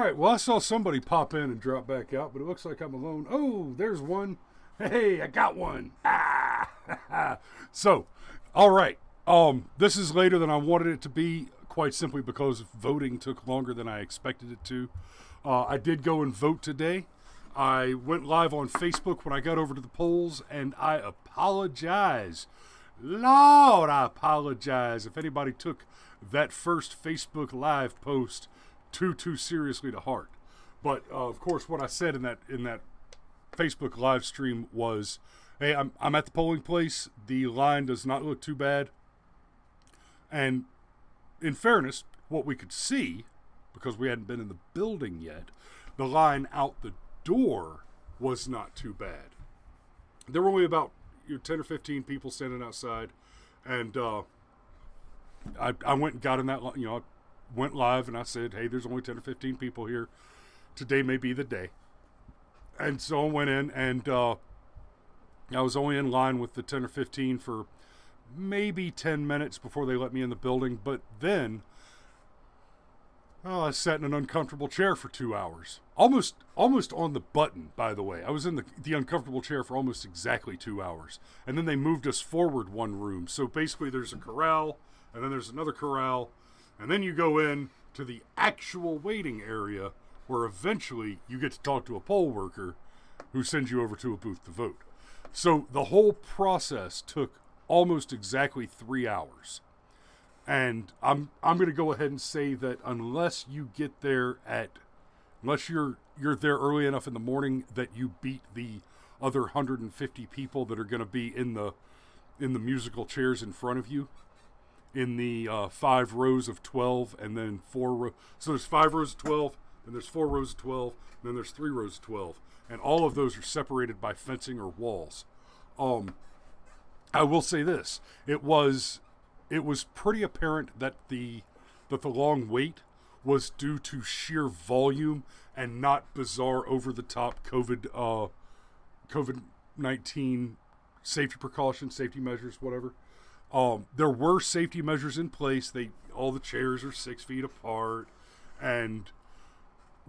right, well, I saw somebody pop in and drop back out, but it looks like I'm alone. Oh, there's one. Hey, I got one. Ah! So, all right. This is later than I wanted it to be, quite simply because voting took longer than I expected it to. I did go and vote today. I went live on Facebook when I got over to the polls, and I apologize. Lord, I apologize if anybody took that first Facebook Live post too seriously to heart. But of course, what I said in that Facebook live stream was, "Hey, I'm at the polling place. The line does not look too bad." And in fairness, what we could see, because we hadn't been in the building yet, the line out the door was not too bad. There were only about 10 or 15 people standing outside, and I went and got in that, I went live and I said, "Hey, there's only 10 or 15 people here. Today may be the day." And so I went in, and I was only in line with the 10 or 15 for maybe 10 minutes before they let me in the building. But then, I sat in an uncomfortable chair for 2 hours. Almost on the button, by the way. I was in the uncomfortable chair for almost exactly 2 hours. And then they moved us forward one room. So basically there's a corral, and then there's another corral, and then you go in to the actual waiting area where eventually you get to talk to a poll worker who sends you over to a booth to vote. So the whole process took almost exactly 3 hours. And I'm going to go ahead and say that unless you're there early enough in the morning that you beat the other 150 people that are going to be in the musical chairs in front of you, in the 5 rows of 12, and then 4 rows. So there's 5 rows of 12, then there's 4 rows of 12, and then there's 3 rows of 12. And all of those are separated by fencing or walls. I will say this. It was pretty apparent that the long wait was due to sheer volume and not bizarre over-the-top COVID-19 safety precautions, safety measures, whatever. There were safety measures in place. All the chairs are 6 feet apart, and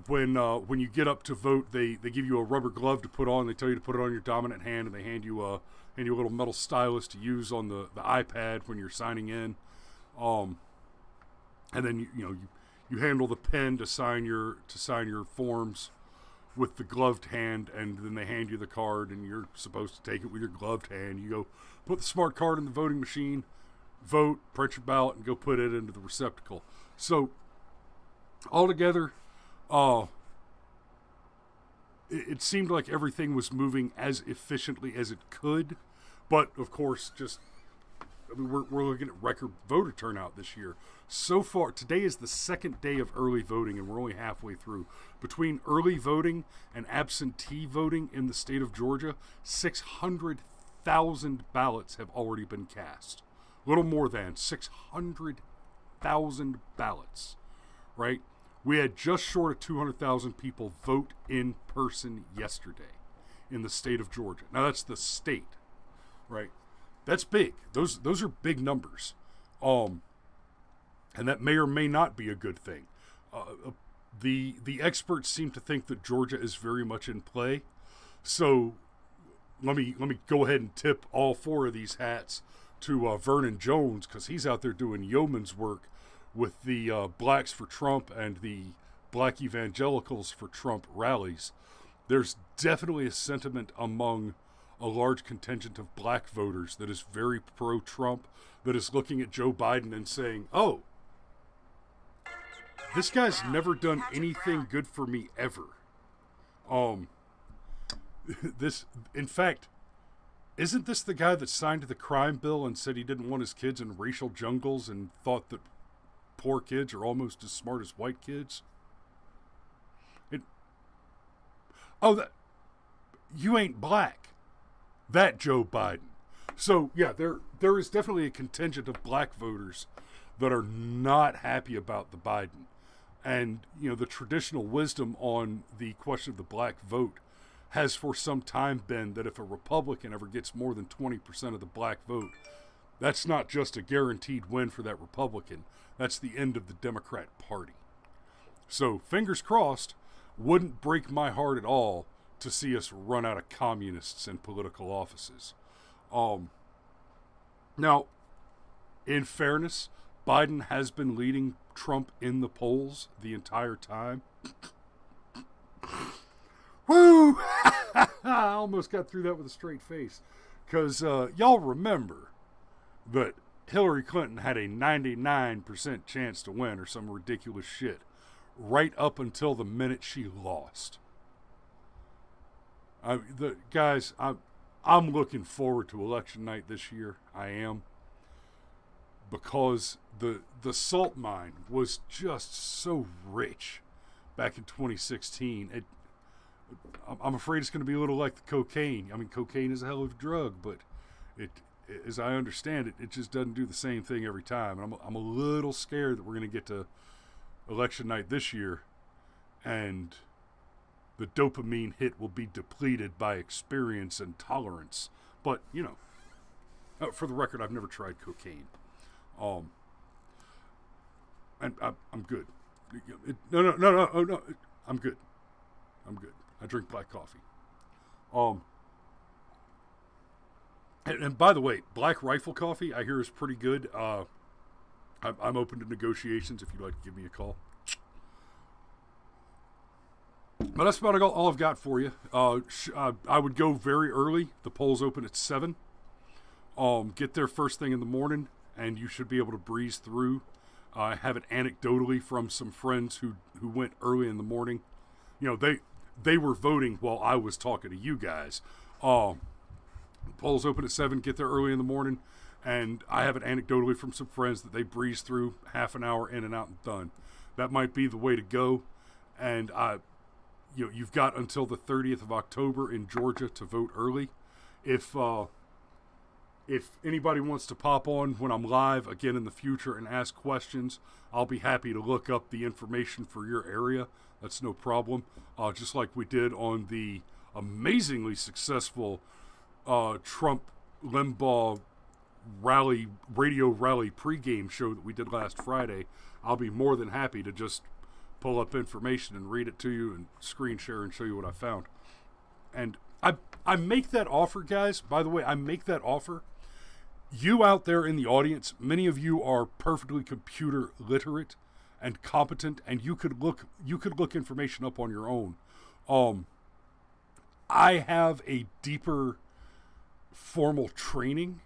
when you get up to vote, they give you a rubber glove to put on. They tell you to put it on your dominant hand, and they hand you a little metal stylus to use on the iPad when you're signing in. And then you handle the pen to sign your forms with the gloved hand, and then they hand you the card, and you're supposed to take it with your gloved hand. You go put the smart card in the voting machine, vote, print your ballot, and go put it into the receptacle. So altogether, it seemed like everything was moving as efficiently as it could, but of course, we're looking at record voter turnout this year. So far, today is the second day of early voting, and we're only halfway through. Between early voting and absentee voting in the state of Georgia, 600,000 ballots have already been cast. A little more than 600,000 ballots, right? We had just short of 200,000 people vote in person yesterday in the state of Georgia. Now, that's the state, right? That's big. Those are big numbers. And that may or may not be a good thing. The experts seem to think that Georgia is very much in play. So let me go ahead and tip all 4 of these hats to Vernon Jones, because he's out there doing yeoman's work with the Blacks for Trump and the Black Evangelicals for Trump rallies. There's definitely a sentiment among a large contingent of black voters that is very pro-Trump, that is looking at Joe Biden and saying, "Oh, this guy's never done anything good for me ever." In fact, isn't this the guy that signed the crime bill and said he didn't want his kids in racial jungles and thought that poor kids are almost as smart as white kids? You ain't black. That Joe Biden. So yeah, there is definitely a contingent of black voters that are not happy about the Biden. And the traditional wisdom on the question of the black vote has for some time been that if a Republican ever gets more than 20% of the black vote, that's not just a guaranteed win for that Republican. That's the end of the Democrat Party. So, fingers crossed, wouldn't break my heart at all to see us run out of communists in political offices. Now, in fairness, Biden has been leading Trump in the polls the entire time. Woo! I almost got through that with a straight face. Because y'all remember that Hillary Clinton had a 99% chance to win or some ridiculous shit right up until the minute she lost. I'm looking forward to election night this year. I am. Because the salt mine was just so rich back in 2016. I'm afraid it's going to be a little like the cocaine. I mean, cocaine is a hell of a drug, but as I understand it, it just doesn't do the same thing every time. And I'm a little scared that we're going to get to election night this year, and the dopamine hit will be depleted by experience and tolerance. But, for the record, I've never tried cocaine. And I'm good. No. I'm good. I drink black coffee. And by the way, Black Rifle coffee I hear is pretty good. I'm open to negotiations if you'd like to give me a call. But that's about all I've got for you. I would go very early. The polls open at 7. Get there first thing in the morning, and you should be able to breeze through. I have it anecdotally from some friends who went early in the morning. They were voting while I was talking to you guys. The polls open at 7. Get there early in the morning, and I have it anecdotally from some friends that they breeze through half an hour in and out and done. That might be the way to go. And you've got until the 30th of October in Georgia to vote early. If anybody wants to pop on when I'm live again in the future and ask questions, I'll be happy to look up the information for your area. That's no problem. Just like we did on the amazingly successful Trump Limbaugh radio rally pregame show that we did last Friday, I'll be more than happy to just pull up information and read it to you and screen share and show you what I found. And I make that offer, guys. By the way, I make that offer. You out there in the audience, many of you are perfectly computer literate and competent, and you could look information up on your own. I have a deeper formal training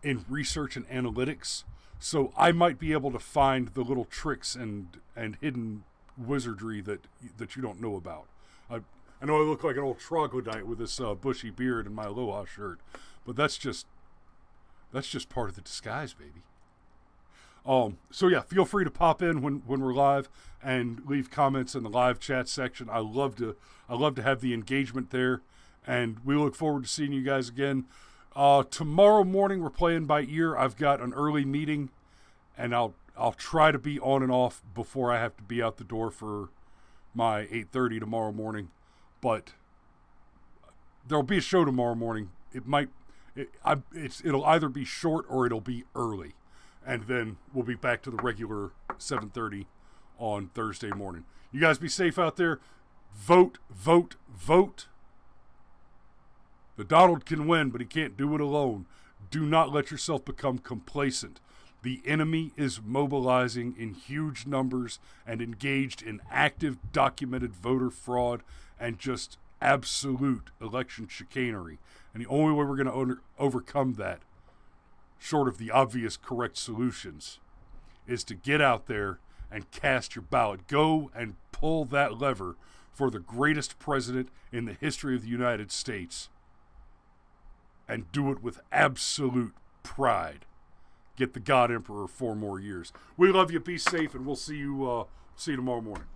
in research and analytics, so I might be able to find the little tricks and hidden wizardry that you don't know about. I know I look like an old troglodyte with this bushy beard and my Aloha shirt, but that's just part of the disguise, baby. So yeah, feel free to pop in when we're live and leave comments in the live chat section. I love to have the engagement there, and we look forward to seeing you guys again. Tomorrow morning we're playing by ear. I've got an early meeting, and I'll try to be on and off before I have to be out the door for my 8:30 tomorrow morning. But there'll be a show tomorrow morning. It'll either be short or it'll be early, and then we'll be back to the regular 7:30 on Thursday morning. You guys be safe out there. Vote. The Donald can win, but he can't do it alone. Do not let yourself become complacent. The enemy is mobilizing in huge numbers and engaged in active, documented voter fraud and just absolute election chicanery. And the only way we're going to overcome that, short of the obvious correct solutions, is to get out there and cast your ballot. Go and pull that lever for the greatest president in the history of the United States. And do it with absolute pride. Get the God Emperor 4 more years. We love you. Be safe, and we'll see you tomorrow morning.